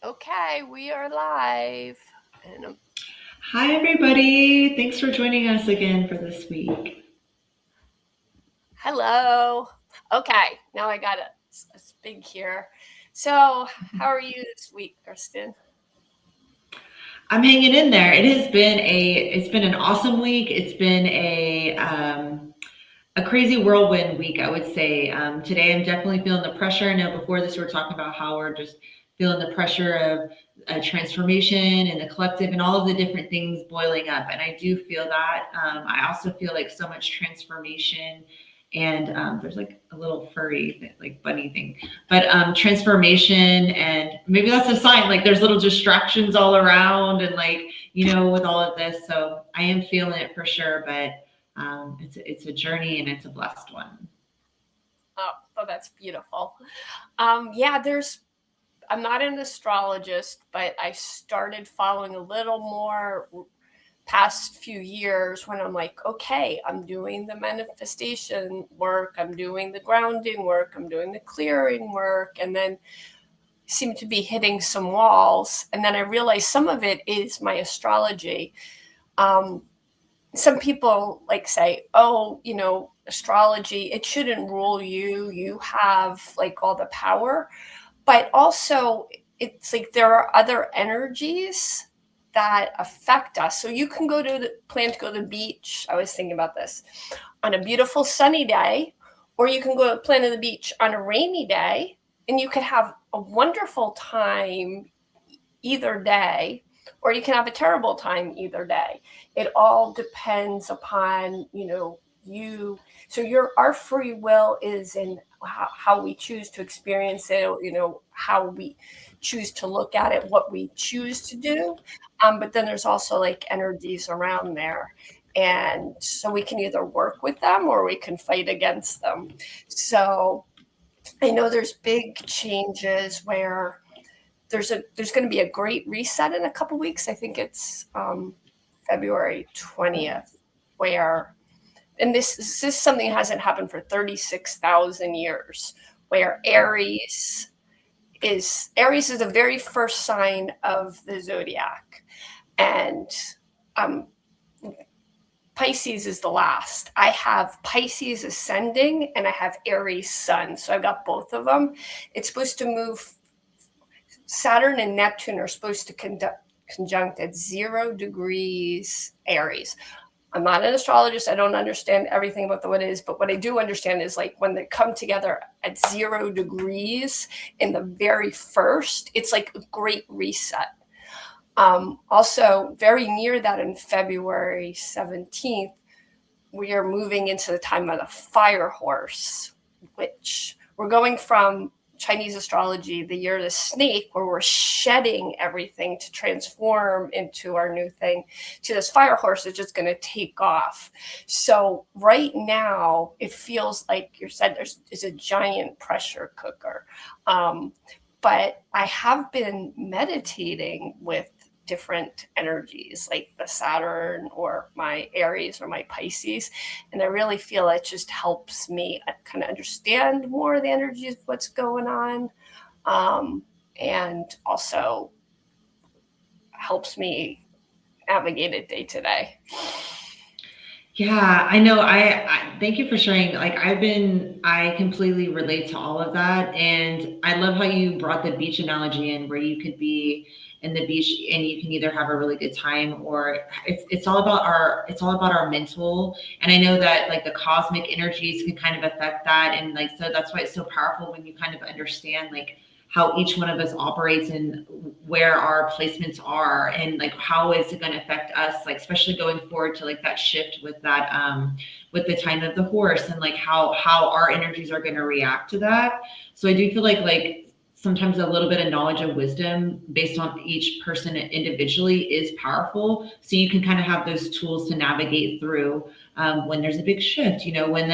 Okay, we are live. And Hi, everybody. Thanks for joining us again for this week. hello. Okay, now I got a speak here. So, how are you this week, Kristen? I'm hanging in there. It's been an awesome week. It's been a crazy whirlwind week, I would say. Today, I'm definitely feeling the pressure. I know before this, we were talking about how we're just feeling the pressure of transformation and the collective and all of the different things boiling up. And I do feel that. I also feel like so much transformation. And there's like a little furry, like bunny thing, but transformation, and maybe that's a sign. Like there's little distractions all around, and with all of this. So I am feeling it for sure, but it's a journey and it's a blessed one. Oh, that's beautiful. Yeah, I'm not an astrologist, but I started following a little more past few years when I'm like, okay, I'm doing the manifestation work, I'm doing the grounding work, I'm doing the clearing work, and then seem to be hitting some walls. And then I realized some of it is my astrology. Um, some people like say, oh, astrology, it shouldn't rule you. You have like all the power. But also, it's like there are other energies that affect us. So you can plan to go to the beach. I was thinking about this on a beautiful sunny day, or you can go plan to the beach on a rainy day, and you could have a wonderful time either day, or you can have a terrible time either day. It all depends upon, you. So our free will is in how we choose to experience it, how we choose to look at it, what we choose to do. But then there's also like energies around there. And so we can either work with them or we can fight against them. So I know there's big changes where there's going to be a great reset in a couple weeks. I think it's February 20th, where, and this is something that hasn't happened for 36,000 years, where Aries is the very first sign of the zodiac, and um, Pisces is the last. I have Pisces ascending and I have Aries sun, so I've got both of them. It's supposed to move. Saturn and Neptune are supposed to conjunct at 0 degrees Aries. I'm not an astrologist. I don't understand everything about what it is, but what I do understand is like when they come together at 0 degrees in the very first, it's like a great reset. Also, very near that in February 17th, we are moving into the time of the fire horse, which we're going from Chinese astrology, the year of the snake, where we're shedding everything to transform into our new thing, to this fire horse that's just going to take off. So right now, it feels like you said there's a giant pressure cooker. But I have been meditating with different energies like the Saturn or my Aries or my Pisces. And I really feel it just helps me kind of understand more of the energies of what's going on. And also helps me navigate it day to day. Yeah, I know. I thank you for sharing. I completely relate to all of that. And I love how you brought the beach analogy in, where you could be in the beach and you can either have a really good time, or it's all about our mental. And I know that like the cosmic energies can kind of affect that. And like, so that's why it's so powerful when you kind of understand like how each one of us operates and where our placements are, and like how is it going to affect us, like especially going forward to like that shift with the time of the horse, and like how our energies are going to react to that. So I do feel like sometimes a little bit of knowledge and wisdom based on each person individually is powerful, so you can kind of have those tools to navigate through when there's a big shift, when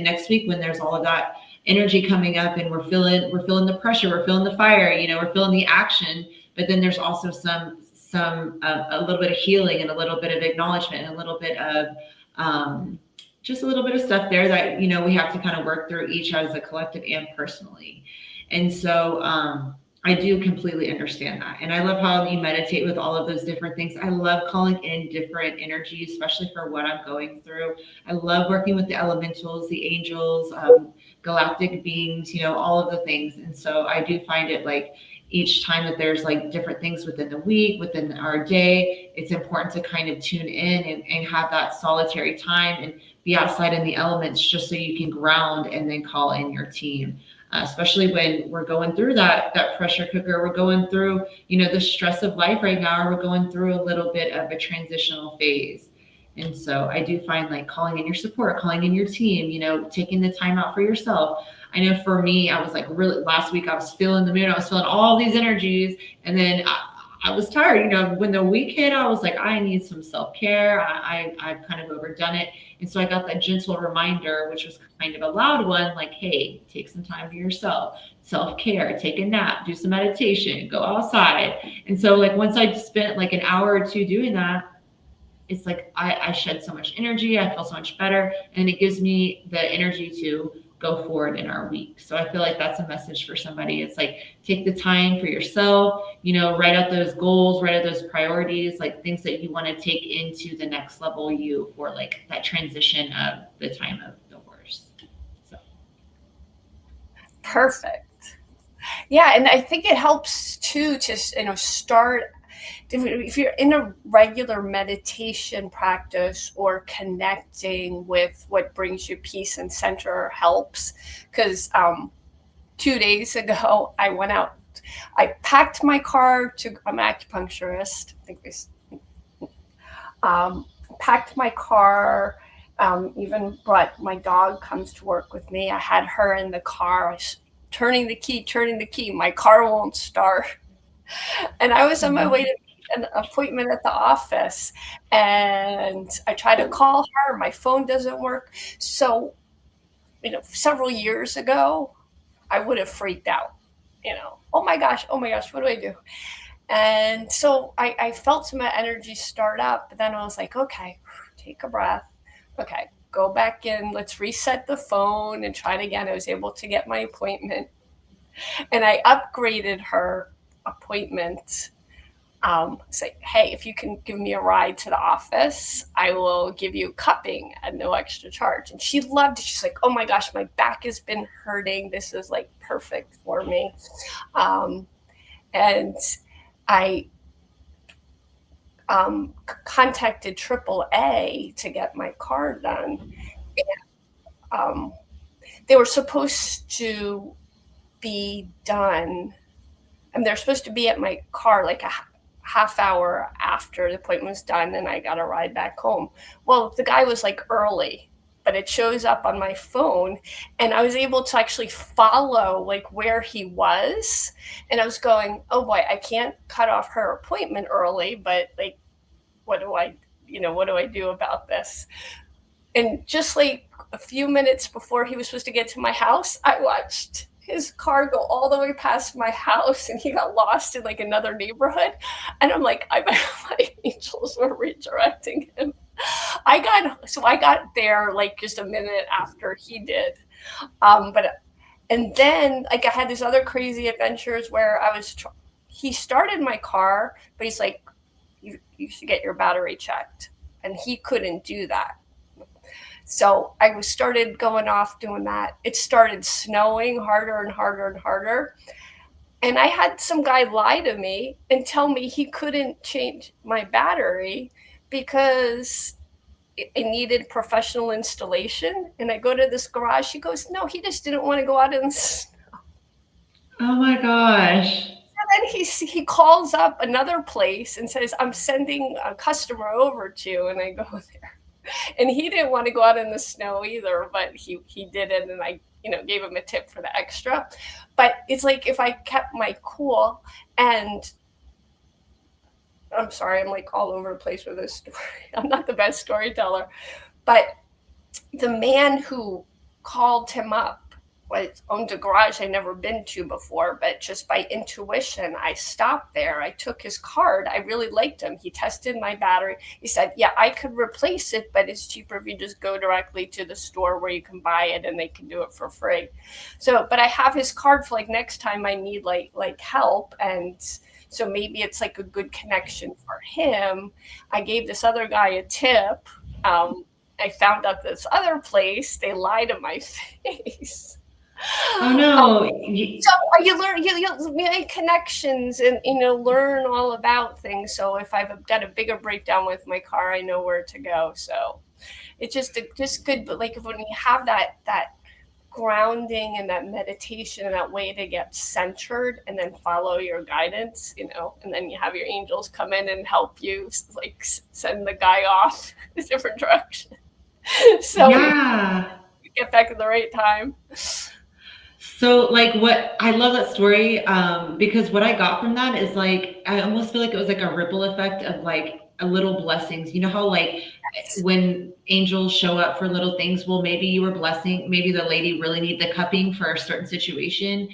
next week when there's all of that energy coming up, and we're feeling the pressure, we're feeling the fire, we're feeling the action. But then there's also some a little bit of healing and a little bit of acknowledgement and a little bit of just a little bit of stuff there that we have to kind of work through each as a collective and personally. And so I do completely understand that. And I love how you meditate with all of those different things. I love calling in different energies, especially for what I'm going through. I love working with the elementals, the angels, galactic beings, all of the things. And so I do find it like each time that there's like different things within the week, within our day, it's important to kind of tune in and have that solitary time and be outside in the elements just so you can ground and then call in your team. Especially when we're going through that pressure cooker, we're going through the stress of life right now, or we're going through a little bit of a transitional phase. And so I do find like calling in your support, calling in your team, taking the time out for yourself. I know for me, I was like really last week, I was feeling the moon, I was feeling all these energies, and then I was tired. When the week hit, I was like, I need some self care. I've kind of overdone it. And so I got that gentle reminder, which was kind of a loud one, like, hey, take some time for yourself, self care, take a nap, do some meditation, go outside. And so, like, once I spent like an hour or two doing that, it's like I shed so much energy, I feel so much better, and it gives me the energy to go forward in our week. So I feel like that's a message for somebody. It's like take the time for yourself, write out those goals, write out those priorities, like things that you want to take into the next level you for like that transition of the time of divorce. So Perfect. Yeah, and I think it helps too to start if you're in a regular meditation practice or connecting with what brings you peace and center helps. Because 2 days ago, I went out. I packed my car I'm an acupuncturist. I think packed my car. Even brought my dog comes to work with me. I had her in the car. I was turning the key. My car won't start. And I was on my way to an appointment at the office, and I try to call her. My phone doesn't work. So, several years ago, I would have freaked out. Oh my gosh, what do I do? And so I felt some energy start up, but then I was like, okay, take a breath. Okay, go back in. Let's reset the phone and try it again. I was able to get my appointment, and I upgraded her appointment. Say, hey, if you can give me a ride to the office, I will give you cupping at no extra charge. And she loved it. She's like, oh my gosh, my back has been hurting. This is like perfect for me. And I contacted AAA to get my car done. And, they were supposed to be done. And they're supposed to be at my car like a half hour after the appointment was done, and I got a ride back home. Well, the guy was like early, but it shows up on my phone, and I was able to actually follow like where he was. And I was going, oh boy, I can't cut off her appointment early, but like, what do I do about this? And just like a few minutes before he was supposed to get to my house, I watched his car go all the way past my house, and he got lost in like another neighborhood. And I'm like, my angels were redirecting him. I got there like just a minute after he did. And then like I had these other crazy adventures where he started my car, but he's like, you should get your battery checked. And he couldn't do that. So I started going off doing that. It started snowing harder and harder and harder. And I had some guy lie to me and tell me he couldn't change my battery because it needed professional installation. And I go to this garage. He goes, no, he just didn't want to go out in the snow. oh my gosh. And then he calls up another place and says, I'm sending a customer over to you. And I go there. And he didn't want to go out in the snow either, but he did it, and I gave him a tip for the extra. But it's like if I kept my cool, and I'm sorry, I'm like all over the place with this story. I'm not the best storyteller, but the man who called him up owned a garage I'd never been to before, but just by intuition, I stopped there. I took his card. I really liked him. He tested my battery. He said, yeah, I could replace it, but it's cheaper if you just go directly to the store where you can buy it and they can do it for free. So, but I have his card for like next time I need like help. And so maybe it's like a good connection for him. I gave this other guy a tip. I found out this other place, they lied to my face. Oh no. So you learn, you make connections and, learn all about things. So if I've got a bigger breakdown with my car, I know where to go. So it's just good. But like when you have that grounding and that meditation and that way to get centered and then follow your guidance, and then you have your angels come in and help you like send the guy off a different direction. So yeah. you get back at the right time. So like what I love that story, because what I got from that is like, I almost feel like it was like a ripple effect of like a little blessings. You know how like when angels show up for little things, well, maybe you were blessing, maybe the lady really need the cupping for a certain situation.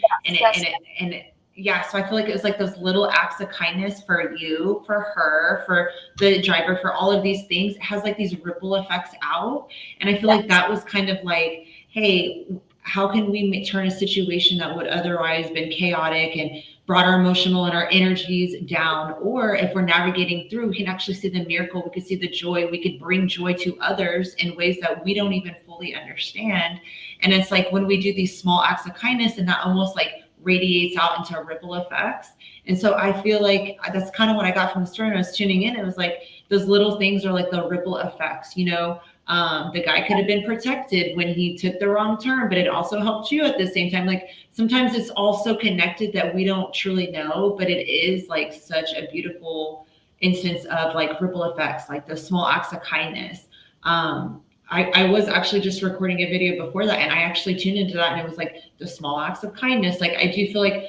Yeah. So I feel like it was like those little acts of kindness for you, for her, for the driver, for all of these things. It has like these ripple effects out. And I feel like that was kind of like, hey, how can we turn a situation that would otherwise been chaotic and brought our emotional and our energies down? Or if we're navigating through, we can actually see the miracle. We could see the joy. We could bring joy to others in ways that we don't even fully understand. And it's like when we do these small acts of kindness, and that almost like radiates out into ripple effects. And so I feel like that's kind of what I got from the story when I was tuning in. It was like those little things are like the ripple effects, the guy could have been protected when he took the wrong turn, but it also helped you at the same time. Like sometimes it's also connected that we don't truly know, but it is like such a beautiful instance of like ripple effects, like the small acts of kindness. I was actually just recording a video before that, and I actually tuned into that, and it was like the small acts of kindness. Like I do feel like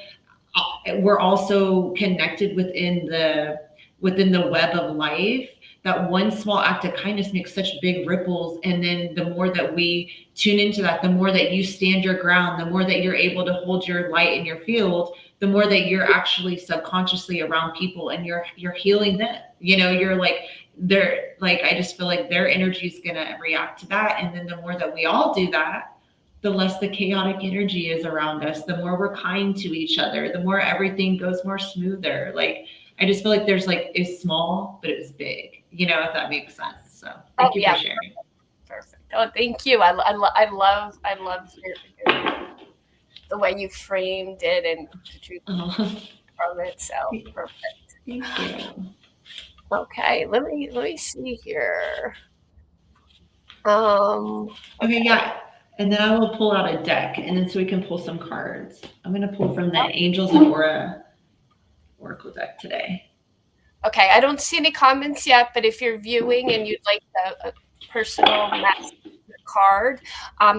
we're also connected within the web of life. That one small act of kindness makes such big ripples. And then the more that we tune into that, the more that you stand your ground, the more that you're able to hold your light in your field, the more that you're actually subconsciously around people and you're healing them. You're like, they're like, I just feel like their energy is going to react to that. And then the more that we all do that, the less the chaotic energy is around us, the more we're kind to each other, the more everything goes more smoother. Like, I just feel like there's like, it's small, but it's big, if that makes sense. So thank you for sharing. Perfect. Oh, thank you. I love the way you framed it and the truth from it. So perfect. Thank you. Okay. Let me see here. Okay. Yeah. And then I will pull out a deck, and then so we can pull some cards. I'm going to pull from the Angels and Aura Oracle deck today. Okay, I don't see any comments yet, but if you're viewing and you'd like a personal message card,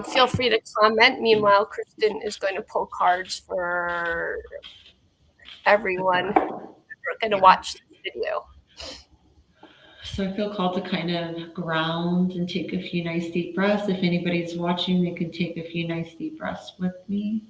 feel free to comment. Meanwhile, Kristin is going to pull cards for everyone who's going to watch this video. So I feel called to kind of ground and take a few nice deep breaths. If anybody's watching, they can take a few nice deep breaths with me.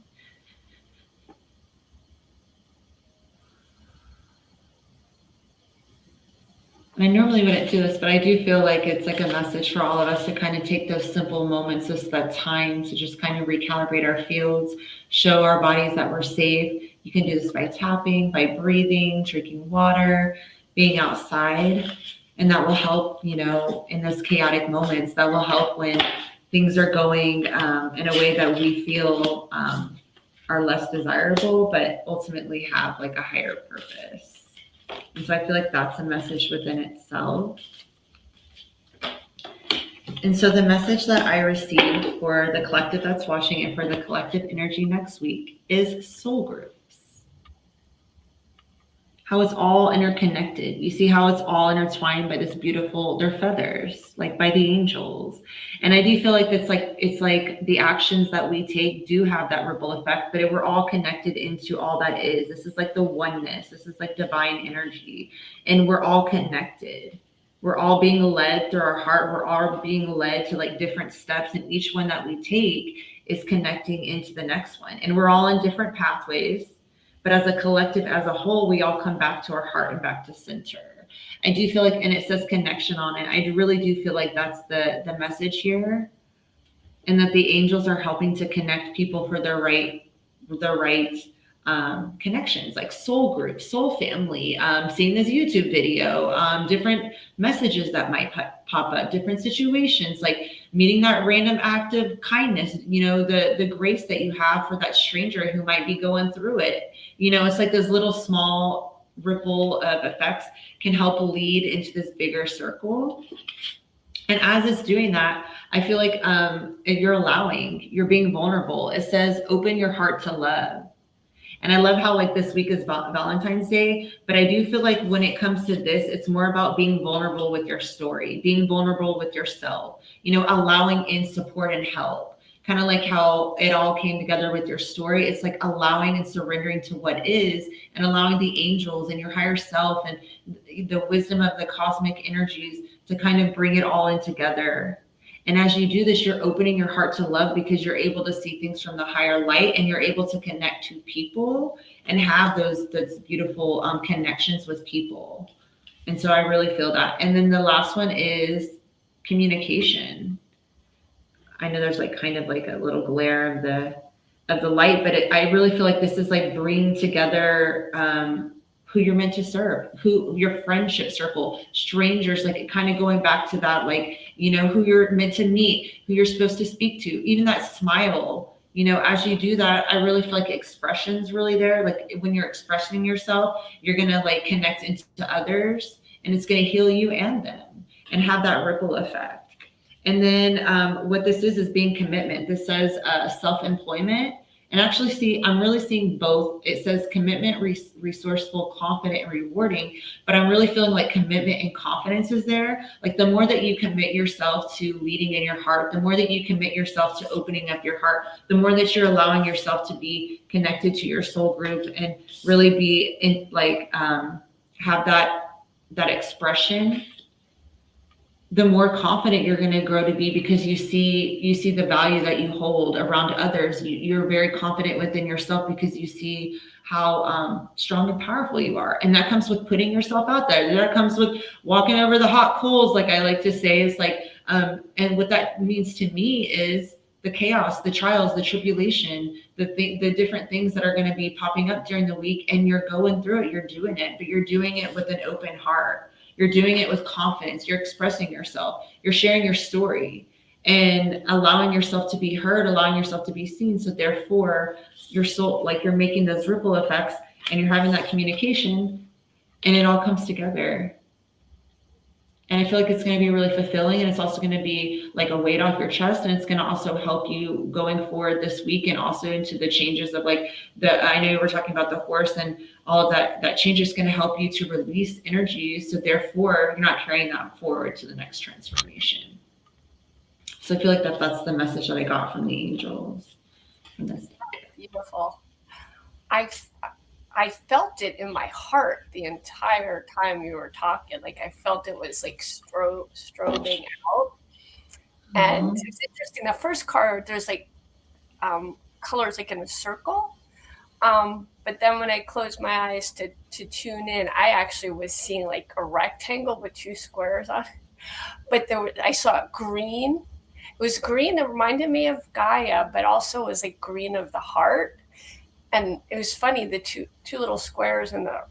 And I normally wouldn't do this, but I do feel like it's like a message for all of us to kind of take those simple moments, just that time to just kind of recalibrate our fields, show our bodies that we're safe. You can do this by tapping, by breathing, drinking water, being outside. And that will help, in those chaotic moments. That will help when things are going in a way that we feel are less desirable, but ultimately have like a higher purpose. And so I feel like that's a message within itself. And so the message that I received for the collective that's watching and for the collective energy next week is soul groups. How it's all interconnected. You see how it's all intertwined by this beautiful, their feathers, like by the angels. And I do feel like it's like the actions that we take do have that ripple effect, but we're all connected into all that is. This is like the oneness. This is like divine energy. And we're all connected. We're all being led through our heart. We're all being led to like different steps. And each one that we take is connecting into the next one. And we're all in different pathways, but as a collective, as a whole, we all come back to our heart and back to center. I do feel like, and it says connection on it. I really do feel like that's the message here, and that the angels are helping to connect people for the right connections, like soul group, soul family, seeing this YouTube video, different messages that might pop up, different situations, like meeting that random act of kindness, the grace that you have for that stranger who might be going through it. It's like those little small ripple of effects can help lead into this bigger circle. And as it's doing that, I feel like you're being vulnerable. It says, open your heart to love. And I love how like this week is Valentine's Day, but I do feel like when it comes to this, it's more about being vulnerable with your story, being vulnerable with yourself, allowing in support and help. Kind of like how it all came together with your story. It's like allowing and surrendering to what is, and allowing the angels and your higher self and the wisdom of the cosmic energies to kind of bring it all in together. And as you do this, you're opening your heart to love, because you're able to see things from the higher light, and you're able to connect to people and have those beautiful connections with people. And so I really feel that. And then the last one is communication. I know there's like kind of like a little glare of the light, but I really feel like this is like bringing together who you're meant to serve, who your friendship circle, strangers, like kind of going back to that, like, who you're meant to meet, who you're supposed to speak to, even that smile, as you do that, I really feel like expression's really there. Like when you're expressing yourself, you're going to like connect into others, and it's going to heal you and them and have that ripple effect. And then what this is being commitment. This says self-employment. And actually, I'm really seeing both. It says commitment, resourceful, confident, and rewarding. But I'm really feeling like commitment and confidence is there. Like the more that you commit yourself to leading in your heart, the more that you commit yourself to opening up your heart, the more that you're allowing yourself to be connected to your soul group and really be in like have that expression, the more confident you're going to grow to be, because you see the value that you hold around others. You're very confident within yourself because you see how strong and powerful you are. And that comes with putting yourself out there. That comes with walking over the hot coals, like I like to say. Is like, and what that means to me is the chaos, the trials, the tribulation, the different things that are going to be popping up during the week, and you're going through it. You're doing it, but you're doing it with an open heart. You're doing it with confidence. You're expressing yourself. You're sharing your story and allowing yourself to be heard, allowing yourself to be seen. So therefore, your soul, like you're making those ripple effects, and you're having that communication, and it all comes together. And I feel like it's going to be really fulfilling, and it's also going to be like a weight off your chest, and it's going to also help you going forward this week, and also into the changes of like I know you were talking about the horse and all of that change is going to help you to release energy. So therefore, you're not carrying that forward to the next transformation. So I feel like that's the message that I got from the angels from this. Beautiful. I felt it in my heart the entire time you were talking. Like I felt it was like strobing out. And it's interesting. The first card, there's like colors like in a circle. But then when I closed my eyes to tune in, I actually was seeing like a rectangle with two squares on it. But I saw green. It was green that reminded me of Gaia, but also was like green of the heart. And it was funny, the two little squares in the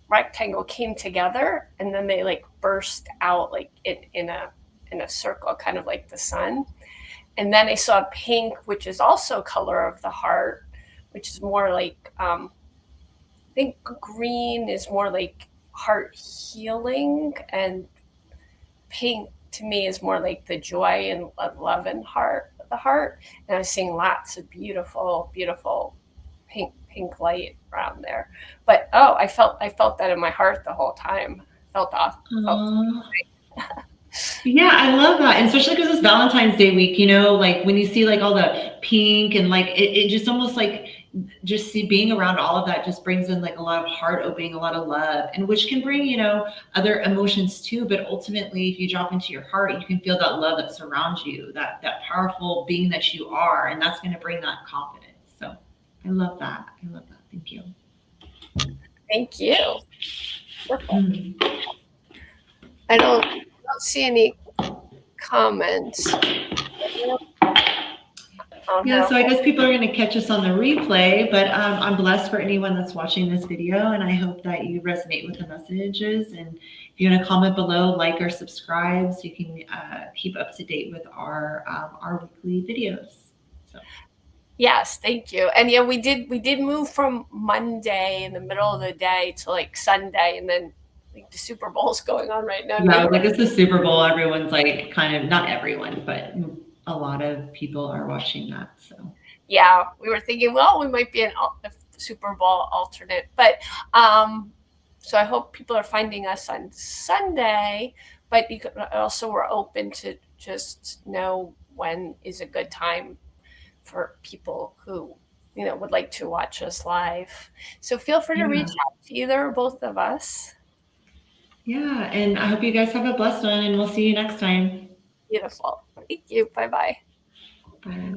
rectangle came together, and then they like burst out like in a circle, kind of like the sun. And then I saw pink, which is also color of the heart, which is more like I think green is more like heart healing, and pink to me is more like the joy and love and the heart. And I was seeing lots of beautiful, beautiful pink light around there. But I felt that in my heart the whole time. Felt off. Yeah, I love that. And especially because it's Valentine's Day week, like when you see like all the pink and like it just almost like just see being around all of that just brings in like a lot of heart opening, a lot of love, and which can bring, you know, other emotions too. But ultimately, if you drop into your heart, you can feel that love that surrounds you, that powerful being that you are, and that's going to bring that confidence. So I love that. I love that. Thank you. Thank you. Mm. I don't see any comments. Oh, Yeah, no. so I guess people are going to catch us on the replay, but I'm blessed for anyone that's watching this video, and I hope that you resonate with the messages. And if you want to comment below, like or subscribe, so you can keep up to date with our weekly videos. So. Yes, thank you. And yeah, we did move from Monday in the middle of the day to like Sunday, and then like the Super Bowl's going on right now. Yeah, like it's the Super Bowl. Everyone's like kind of, not everyone, but a lot of people are watching that. So yeah, we were thinking, well, we might be a Super Bowl alternate, but so I hope people are finding us on Sunday. But you could also, we're open to just know when is a good time for people who, you know, would like to watch us live. So feel free to reach out to either or both of us. Yeah, and I hope you guys have a blessed one, and we'll see you next time. Beautiful. Thank you. Bye-bye. Bye.